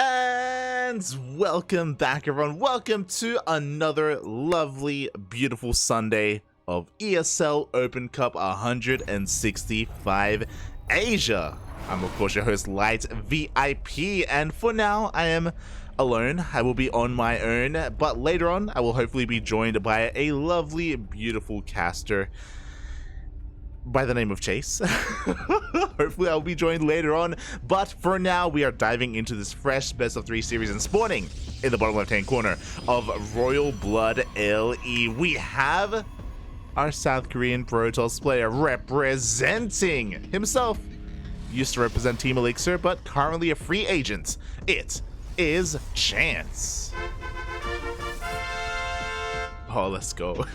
And welcome back, everyone. Welcome to another lovely, beautiful Sunday of ESL Open Cup 165 Asia. I'm, of course, your host, Light VIP, and for now, I am alone. I will be on my own, but later on, I will hopefully be joined by a lovely, beautiful caster by the name of Chase. Hopefully I'll be joined later on, but for now we are diving into this fresh best of 3 series and spawning in the bottom left hand corner of Royal Blood LE. We have our South Korean Protoss player representing himself. Used to represent Team Elixir, but currently a free agent. It is Chance. Oh, let's go.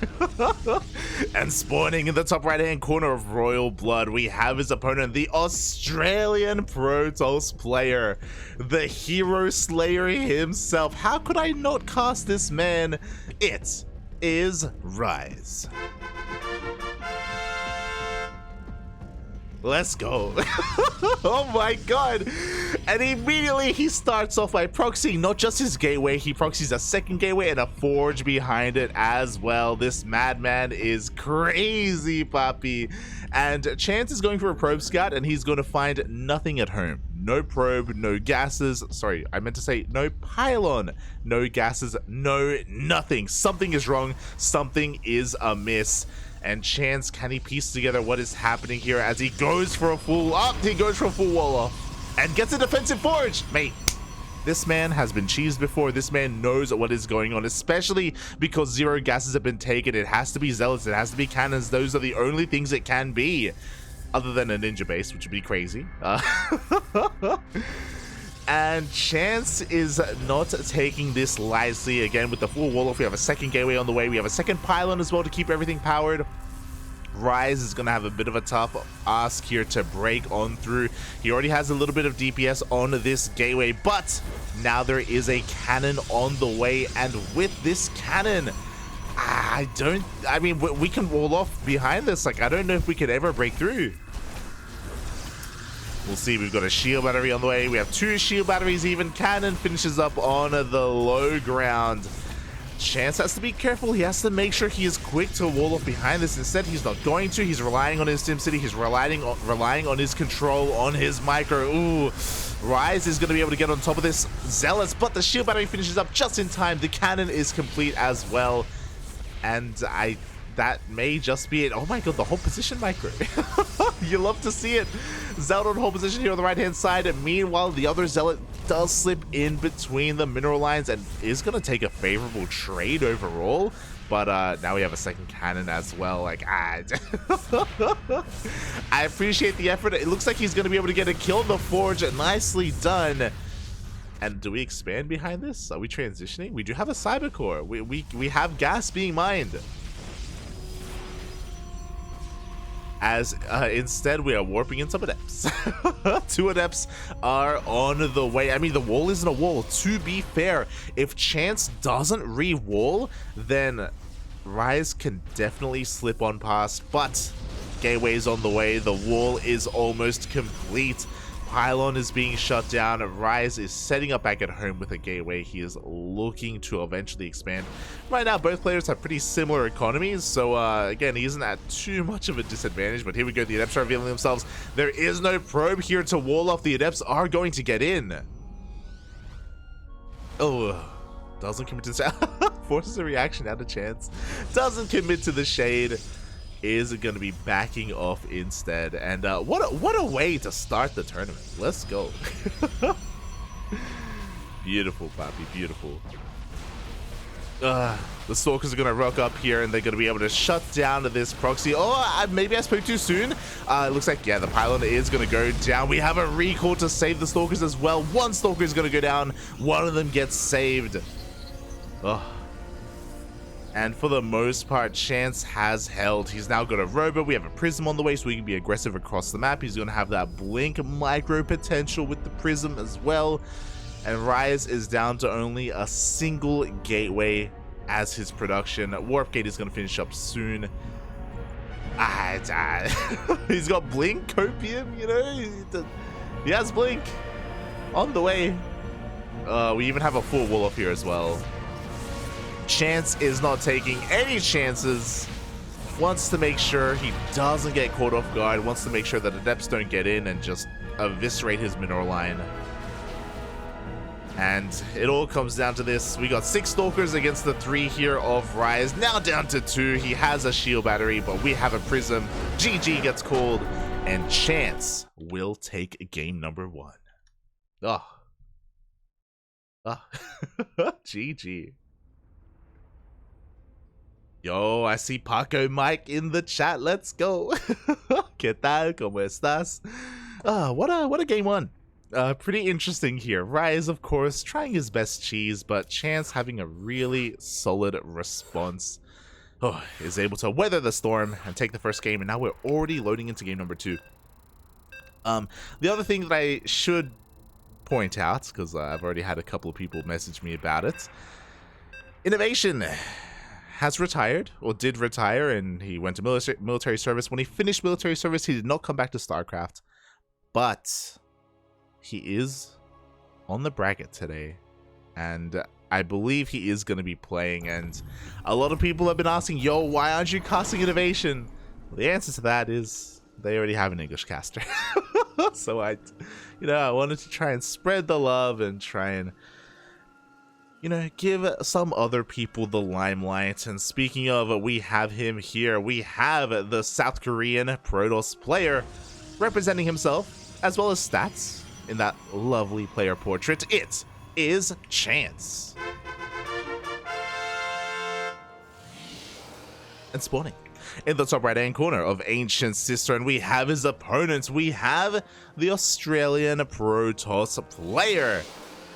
And spawning in the top right hand corner of Royal Blood, we have his opponent, the Australian Protoss player, the Hero Slayer himself. How could I not cast this man? It is Rize. Let's go. Oh my god. And immediately he starts off by proxying not just his gateway, he proxies a second gateway and a forge behind it as well. This madman is crazy, papi. And Chance is going for a probe scout and he's going to find nothing at home. No probe, no gases. Sorry, I meant to say no pylon, no gases, no nothing. Something is wrong. Something is amiss. And Chance, can he piece together what is happening here as he goes for a full up? He goes for a full wall off and gets a defensive forge. Mate, this man has been cheesed before. This man knows what is going on, especially because 0 gases have been taken. It has to be zealots. It has to be cannons. Those are the only things it can be, other than a ninja base, which would be crazy. And Chance is not taking this lightly. Again, with the full wall off, we have a second gateway on the way. We have a second pylon as well to keep everything powered. Rize is going to have a bit of a tough ask here to break on through. He already has a little bit of DPS on this gateway, but now there is a cannon on the way. And with this cannon, I mean, we can wall off behind this. Like, I don't know if we could ever break through. We'll see. We've got a shield battery on the way. We have 2 shield batteries even. Cannon finishes up on the low ground. Chance has to be careful. He has to make sure he is quick to wall off behind this. Instead, he's not going to. He's relying on his SimCity. He's relying on his control, on his micro. Ooh, Rize is going to be able to get on top of this Zealots, but the shield battery finishes up just in time. The cannon is complete as well. And that may just be it. Oh my god, the whole position micro. You love to see it. Zealot on hold position here on the right hand side. And meanwhile, the other Zealot does slip in between the mineral lines and is going to take a favorable trade overall. But now we have a second cannon as well. Like, I appreciate the effort. It looks like he's going to be able to get a kill on the forge. Nicely done. And do we expand behind this? Are we transitioning? We do have a cyber core. We have gas being mined. As instead we are warping in some adepts. 2 adepts are on the way. I mean, the wall isn't a wall. To be fair, if Chance doesn't re-wall, then Rize can definitely slip on past, but gateway's on the way. The wall is almost complete. Pylon is being shut down. Rize is setting up back at home with a gateway. He is looking to eventually expand. Right now, both players have pretty similar economies, so again, he isn't at too much of a disadvantage. But here we go. The adepts are revealing themselves. There is no probe here to wall off. The adepts are going to get in. Oh, doesn't commit to the forces a reaction out of Chance. Doesn't commit to the shade. Is going to be backing off instead. And what a way to start the tournament. Let's go. Beautiful, papi, beautiful. The Stalkers are going to rock up here and they're going to be able to shut down this proxy. Oh, maybe I spoke too soon. It looks like, yeah, the pylon is going to go down. We have a recall to save the Stalkers as well. 1 Stalker is going to go down. 1 of them gets saved. Oh. And for the most part, Chance has held. He's now got a robot. We have a prism on the way, so he can be aggressive across the map. He's going to have that blink micro potential with the prism as well. And Rize is down to only a single gateway as his production. Warp Gate is going to finish up soon. He's got blink, copium, you know. He has blink on the way. We even have a full Wolof here as well. Chance is not taking any chances. Wants to make sure he doesn't get caught off guard. Wants to make sure that Adepts don't get in and just eviscerate his mineral line. And it all comes down to this. We got 6 Stalkers against the 3 here of Rize. Now down to 2. He has a shield battery, but we have a Prism. GG gets called, and Chance will take game number 1. Oh. Oh. GG. Yo, I see Paco Mike in the chat. Let's go. ¿Qué tal? ¿Cómo estás? What a game 1. Pretty interesting here. Rize, of course, trying his best cheese, but Chance having a really solid response. Oh, is able to weather the storm and take the first game, and now we're already loading into game number 2. The other thing that I should point out, because I've already had a couple of people message me about it, Innovation has retired, or did retire, and he went to military service. When he finished military service, he did not come back to StarCraft, but he is on the bracket today, and I believe he is going to be playing. And a lot of people have been asking, yo, why aren't you casting Innovation? Well, the answer to that is they already have an English caster. So I wanted to try and spread the love and try and, give some other people the limelight. And speaking of, we have him here. We have the South Korean Protoss player representing himself, as well as stats, in that lovely player portrait. It is Chance. And spawning in the top right hand corner of Ancient Sister, and we have his opponents. We have the Australian Protoss player.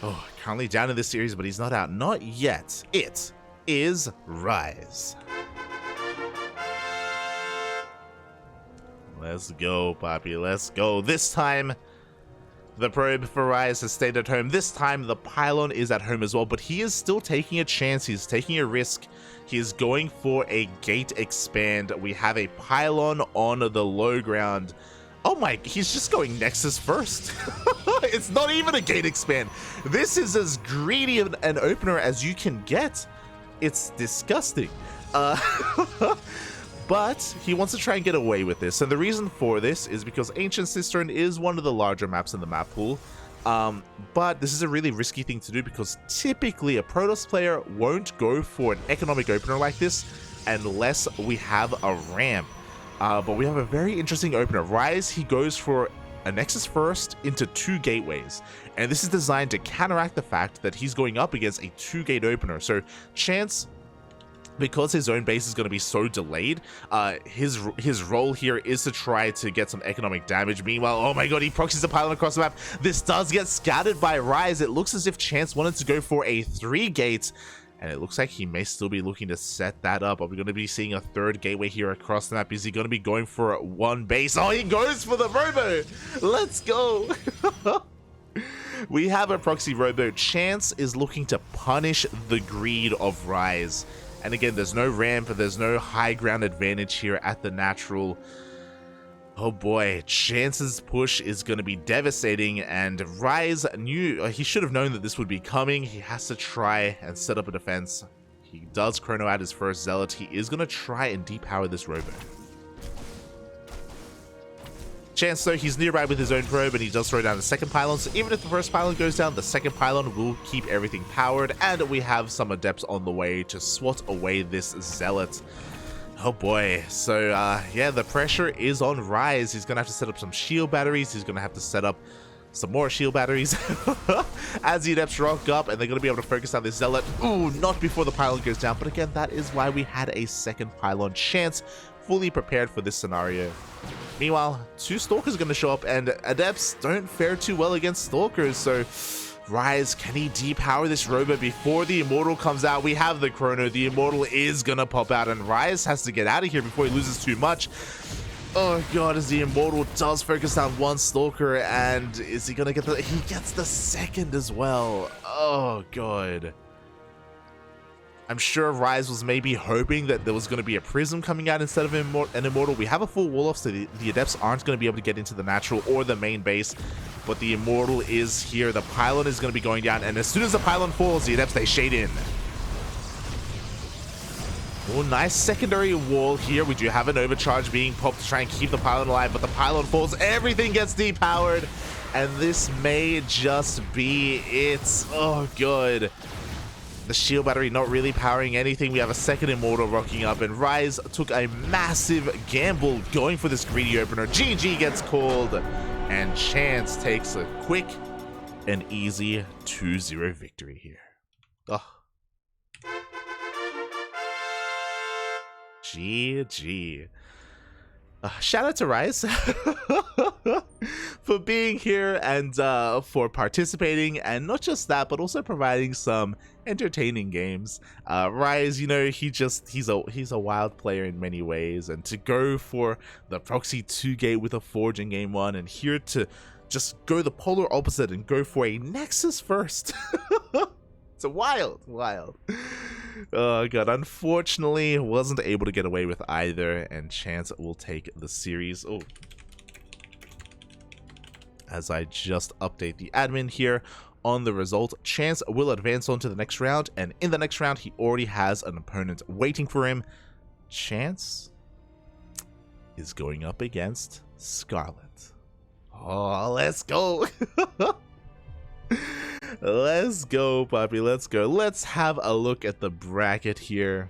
Oh, currently down in this series, but he's not out. Not yet. It is Rize. Let's go, Poppy. Let's go. This time, the probe for Rize has stayed at home. This time, the pylon is at home as well, but he is still taking a chance. He's taking a risk. He is going for a gate expand. We have a pylon on the low ground. Oh my, he's just going Nexus first. It's not even a gate expand. This is as greedy an opener as you can get. It's disgusting. But he wants to try and get away with this, and the reason for this is because Ancient Cistern is one of the larger maps in the map pool. But this is a really risky thing to do, because typically a Protoss player won't go for an economic opener like this unless we have a ramp. But we have a very interesting opener. Rize, he goes for a Nexus first into 2 gateways, and this is designed to counteract the fact that he's going up against a 2-gate opener. So Chance, because his own base is going to be so delayed, his role here is to try to get some economic damage. Meanwhile, oh my god, he proxies the pylon across the map. This does get scattered by Rize. It looks as if Chance wanted to go for a 3-gate, and it looks like he may still be looking to set that up. Are we going to be seeing a 3rd gateway here across the map? Is he going to be going for 1 base? Oh, he goes for the robo. Let's go. We have a proxy robo. Chance is looking to punish the greed of Rize. And again, there's no ramp, there's no high ground advantage here at the natural. Oh boy, Chance's push is going to be devastating, and Rize knew, he should have known that this would be coming. He has to try and set up a defense. He does chrono out his first Zealot. He is going to try and depower this robo. Chance, though, he's nearby with his own probe, and he does throw down the 2nd pylon. So even if the 1st pylon goes down, the 2nd pylon will keep everything powered, and we have some Adepts on the way to swat away this Zealot. Oh boy. So yeah, the pressure is on Rize. He's gonna have to set up some shield batteries. He's gonna have to set up some more shield batteries as the Adepts rock up, and they're gonna be able to focus on this Zealot. Ooh, not before the pylon goes down, but again, that is why we had a 2nd pylon. Chance fully prepared for this scenario. Meanwhile, 2 Stalkers are going to show up, and Adepts don't fare too well against Stalkers, so Rize, can he depower this robo before the Immortal comes out? We have the Chrono. The Immortal is going to pop out, and Rize has to get out of here before he loses too much. Oh god, as the Immortal does focus on 1 Stalker, and is he going to get the... He gets the 2nd as well. Oh god. I'm sure Rize was maybe hoping that there was going to be a Prism coming out instead of an Immortal. We have a full Wolof, so the Adepts aren't going to be able to get into the natural or the main base. but the Immortal is here. The Pylon is going to be going down, and as soon as the Pylon falls, the Adepts, they shade in. Oh, nice secondary wall here. We do have an overcharge being popped to try and keep the Pylon alive, but the Pylon falls. Everything gets depowered, and this may just be it. Oh, good. The shield battery not really powering anything. We have a second Immortal rocking up, and Rize took a massive gamble going for this greedy opener. GG gets called, and Chance takes a quick and easy 2-0 victory here. Oh. GG. Shout out to Rize for being here and for participating, and not just that, but also providing some entertaining games. Rize, you know, he's a wild player in many ways, and to go for the proxy 2 gate with a Forge in game 1, and here to just go the polar opposite and go for a Nexus first. It's a wild. Oh god, unfortunately wasn't able to get away with either, and Chance will take the series. Oh, as I just update the admin here on the result, Chance will advance on to the next round, and in the next round he already has an opponent waiting for him. Chance is going up against Scarlet. Oh, let's go. Let's go, puppy. Let's go. Let's have a look at the bracket here.